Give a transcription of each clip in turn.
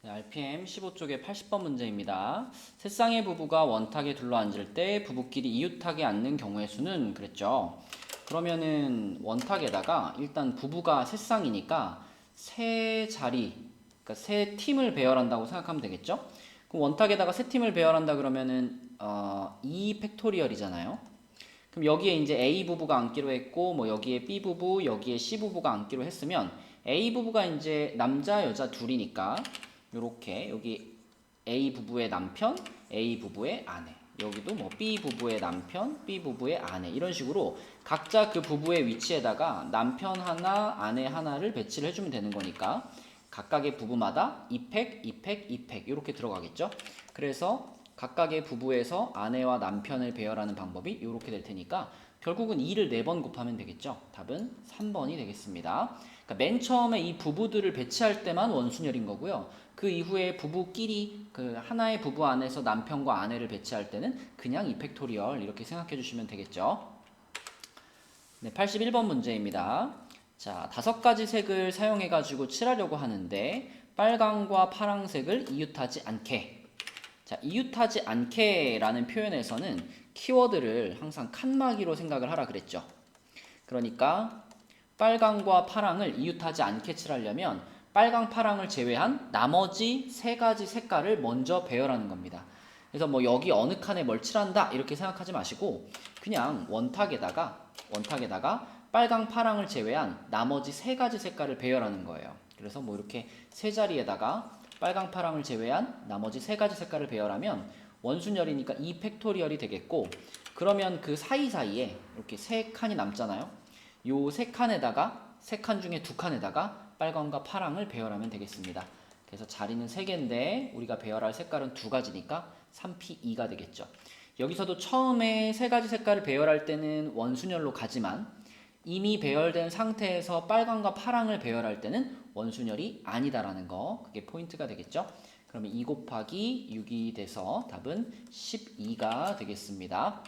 네, RPM 15쪽의 80번 문제입니다. 세 쌍의 부부가 원탁에 둘러앉을 때 부부끼리 이웃하게 앉는 경우의 수는 그랬죠. 그러면은 원탁에다가 일단 부부가 세 쌍이니까 세 자리, 그러니까 세 팀을 배열한다고 생각하면 되겠죠. 그럼 원탁에다가 세 팀을 배열한다 그러면은 2 팩토리얼이잖아요. 그럼 여기에 이제 A 부부가 앉기로 했고, 뭐 여기에 B 부부, 여기에 C 부부가 앉기로 했으면 A 부부가 이제 남자, 여자 둘이니까 요렇게 여기 A 부부의 남편, A 부부의 아내. 여기도 뭐 B 부부의 남편, B 부부의 아내. 이런 식으로 각자 그 부부의 위치에다가 남편 하나, 아내 하나를 배치를 해주면 되는 거니까 각각의 부부마다 2팩, 2팩, 2팩 이렇게 들어가겠죠. 그래서 각각의 부부에서 아내와 남편을 배열하는 방법이 이렇게 될 테니까 결국은 2를 4번 곱하면 되겠죠. 답은 3번이 되겠습니다. 그러니까 맨 처음에 이 부부들을 배치할 때만 원순열인 거고요. 그 이후에 부부끼리 그 하나의 부부 안에서 남편과 아내를 배치할 때는 그냥 2팩토리얼 이렇게 생각해 주시면 되겠죠. 네, 81번 문제입니다. 자, 5가지 색을 사용해 가지고 칠하려고 하는데 빨강과 파랑색을 이웃하지 않게. 자, 이웃하지 않게라는 표현에서는 키워드를 항상 칸막이로 생각을 하라 그랬죠. 그러니까 빨강과 파랑을 이웃하지 않게 칠하려면 빨강, 파랑을 제외한 나머지 3가지 색깔을 먼저 배열하는 겁니다. 그래서 뭐 여기 어느 칸에 뭘 칠한다 이렇게 생각하지 마시고 그냥 원탁에다가 빨강, 파랑을 제외한 나머지 3가지 색깔을 배열하는 거예요. 그래서 뭐 이렇게 세 자리에다가 빨강, 파랑을 제외한 나머지 3가지 색깔을 배열하면 원순열이니까 2 팩토리얼이 되겠고, 그러면 그 사이사이에 이렇게 3칸이 남잖아요. 요 3칸에다가 3칸 중에 2칸에다가 빨강과 파랑을 배열하면 되겠습니다. 그래서 자리는 3개인데 우리가 배열할 색깔은 2가지니까 3P2가 되겠죠. 여기서도 처음에 3가지 색깔을 배열할 때는 원순열로 가지만 이미 배열된 상태에서 빨강과 파랑을 배열할 때는 원순열이 아니다라는 거, 그게 포인트가 되겠죠. 그러면 2 곱하기 6이 돼서 답은 12가 되겠습니다.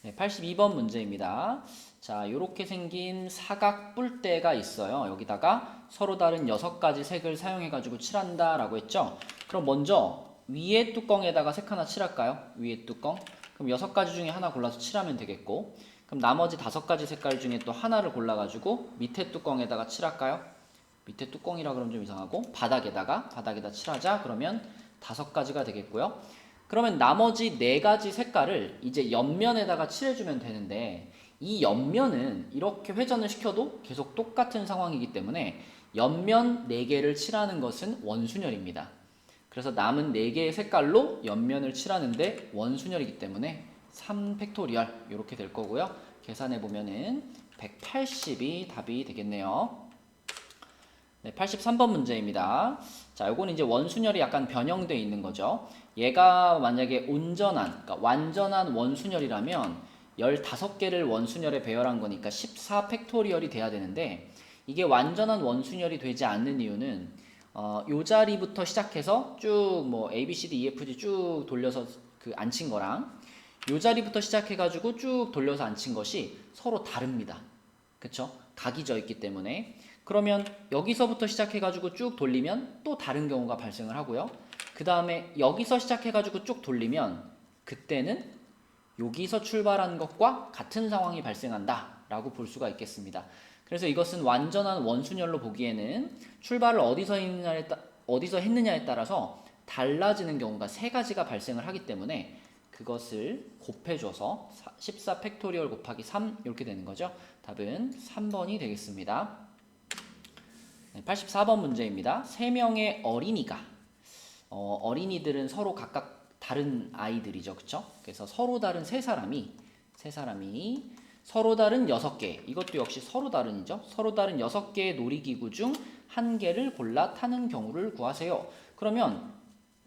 네, 82번 문제입니다. 자, 이렇게 생긴 사각 뿔대가 있어요. 여기다가 서로 다른 6가지 색을 사용해가지고 칠한다 라고 했죠. 그럼 먼저 위에 뚜껑에다가 색 하나 칠할까요? 위에 뚜껑. 그럼 6가지 중에 하나 골라서 칠하면 되겠고, 그럼 나머지 5가지 색깔 중에 또 하나를 골라가지고 밑에 뚜껑에다가 칠할까요? 밑에 뚜껑이라 그러면 좀 이상하고 바닥에다 칠하자 그러면 5가지가 되겠고요. 그러면 나머지 4가지 색깔을 이제 옆면에다가 칠해주면 되는데 이 옆면은 이렇게 회전을 시켜도 계속 똑같은 상황이기 때문에 옆면 4개를 칠하는 것은 원순열입니다. 그래서 남은 4개의 색깔로 옆면을 칠하는데 원순열이기 때문에 3팩토리얼 이렇게 될 거고요. 계산해 보면은 180이 답이 되겠네요. 네, 83번 문제입니다. 자, 요거는 이제 원순열이 약간 변형되어 있는 거죠. 얘가 만약에 온전한, 그러니까 완전한 원순열이라면 15개를 원순열에 배열한 거니까 14 팩토리얼이 돼야 되는데 이게 완전한 원순열이 되지 않는 이유는 요 자리부터 시작해서 쭉 뭐 A, B, C, D, E, F, G 쭉 돌려서 그 앉힌 거랑 요 자리부터 시작해가지고 쭉 돌려서 앉힌 것이 서로 다릅니다. 그쵸? 각이 져 있기 때문에. 그러면 여기서부터 시작해가지고 쭉 돌리면 또 다른 경우가 발생을 하고요. 그 다음에 여기서 시작해가지고 쭉 돌리면 그때는 여기서 출발한 것과 같은 상황이 발생한다 라고 볼 수가 있겠습니다. 그래서 이것은 완전한 원순열로 보기에는 출발을 어디서 했느냐에 따라서 달라지는 경우가 3가지가 발생을 하기 때문에 그것을 곱해줘서 14 팩토리얼 곱하기 3 이렇게 되는 거죠. 답은 3번이 되겠습니다. 84번 문제입니다. 3명의 어린이가 어린이들은 서로 각각 다른 아이들이죠. 그쵸? 그래서 서로 다른 세 사람이 서로 다른 6개, 이것도 역시 서로 다른이죠. 서로 다른 6개의 놀이기구 중 한 개를 골라 타는 경우를 구하세요. 그러면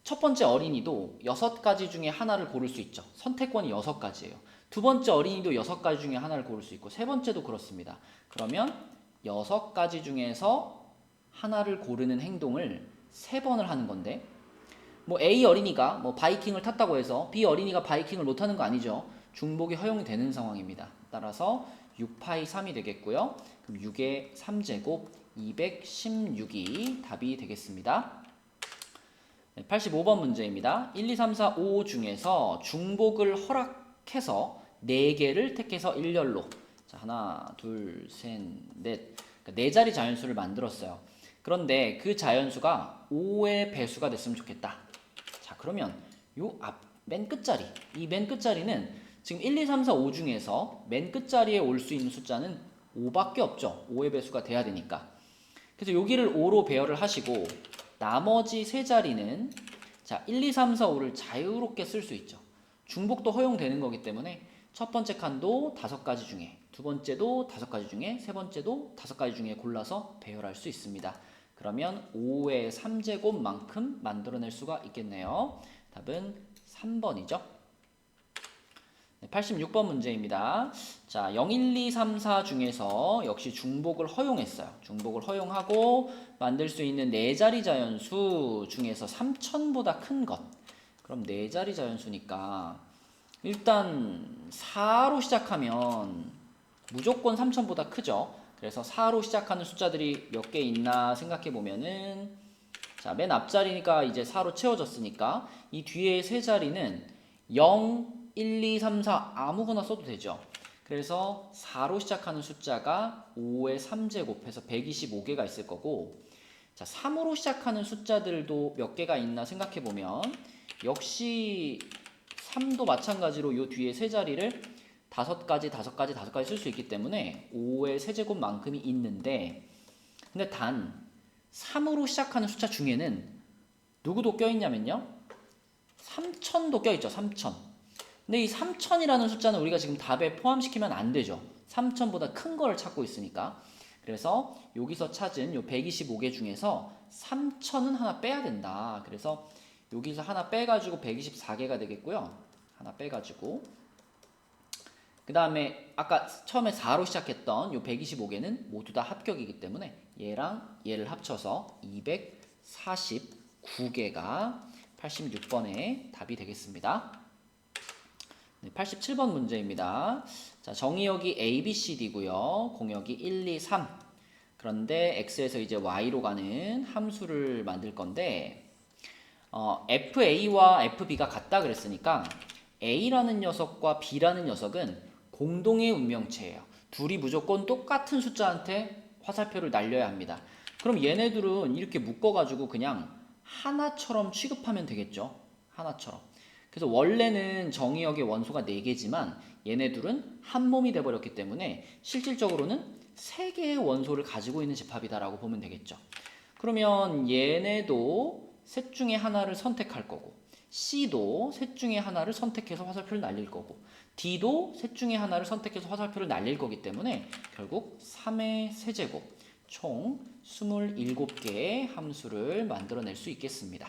첫 번째 어린이도 6가지 중에 하나를 고를 수 있죠. 선택권이 6가지예요. 두 번째 어린이도 6가지 중에 하나를 고를 수 있고 세 번째도 그렇습니다. 그러면 6가지 중에서 하나를 고르는 행동을 3번을 하는 건데 뭐 A 어린이가 뭐 바이킹을 탔다고 해서 B 어린이가 바이킹을 못 타는 거 아니죠. 중복이 허용이 되는 상황입니다. 따라서 6파이 3이 되겠고요. 그럼 6의 3제곱 216이 답이 되겠습니다. 네, 85번 문제입니다. 1, 2, 3, 4, 5 중에서 중복을 허락해서 4개를 택해서 일렬로 자, 하나, 둘, 셋, 넷. 그러니까 4자리 자연수를 만들었어요. 그런데 그 자연수가 5의 배수가 됐으면 좋겠다. 자, 그러면 요 맨 끝자리, 이 맨 끝자리는 지금 1, 2, 3, 4, 5 중에서 맨 끝자리에 올 수 있는 숫자는 5밖에 없죠. 5의 배수가 돼야 되니까. 그래서 여기를 5로 배열을 하시고 나머지 세 자리는 자 1, 2, 3, 4, 5를 자유롭게 쓸 수 있죠. 중복도 허용되는 거기 때문에 첫 번째 칸도 5가지 중에, 두 번째도 5가지 중에, 세 번째도 5가지 중에 골라서 배열할 수 있습니다. 그러면 5의 3제곱만큼 만들어낼 수가 있겠네요. 답은 3번이죠. 86번 문제입니다. 자, 0, 1, 2, 3, 4 중에서 역시 중복을 허용했어요. 중복을 허용하고 만들 수 있는 4자리 자연수 중에서 3000보다 큰 것. 그럼 4자리 자연수니까 일단 4로 시작하면 무조건 3000보다 크죠. 그래서 4로 시작하는 숫자들이 몇 개 있나 생각해 보면은 자, 맨 앞자리니까 이제 4로 채워졌으니까 이 뒤에 세 자리는 0, 1, 2, 3, 4 아무거나 써도 되죠. 그래서 4로 시작하는 숫자가 5의 3제곱해서 125개가 있을 거고 자, 3으로 시작하는 숫자들도 몇 개가 있나 생각해 보면 역시 3도 마찬가지로 요 뒤에 세 자리를 5가지 쓸 수 있기 때문에 5의 세제곱만큼이 있는데 근데 단 3으로 시작하는 숫자 중에는 누구도 껴있냐면요 3000도 껴있죠. 3000. 근데 이 3000이라는 숫자는 우리가 지금 답에 포함시키면 안 되죠. 3000보다 큰 걸 찾고 있으니까. 그래서 여기서 찾은 요 125개 중에서 3000은 하나 빼야 된다. 그래서 여기서 하나 빼가지고 124개가 되겠고요. 하나 빼가지고 그 다음에 아까 처음에 4로 시작했던 요 125개는 모두 다 합격이기 때문에 얘랑 얘를 합쳐서 249개가 86번의 답이 되겠습니다. 네, 87번 문제입니다. 자, 정의역이 A, B, C, D고요. 공역이 1, 2, 3. 그런데 X에서 이제 Y로 가는 함수를 만들 건데 FA와 FB가 같다 그랬으니까 A라는 녀석과 B라는 녀석은 공동의 운명체예요. 둘이 무조건 똑같은 숫자한테 화살표를 날려야 합니다. 그럼 얘네들은 이렇게 묶어가지고 그냥 하나처럼 취급하면 되겠죠. 하나처럼. 그래서 원래는 정의역의 원소가 4개지만 얘네들은 한 몸이 돼버렸기 때문에 실질적으로는 3개의 원소를 가지고 있는 집합이다라고 보면 되겠죠. 그러면 얘네도 셋 중에 하나를 선택할 거고 C도 셋 중에 하나를 선택해서 화살표를 날릴 거고 D도 셋 중에 하나를 선택해서 화살표를 날릴 거기 때문에 결국 3의 세제곱 총 27개의 함수를 만들어낼 수 있겠습니다.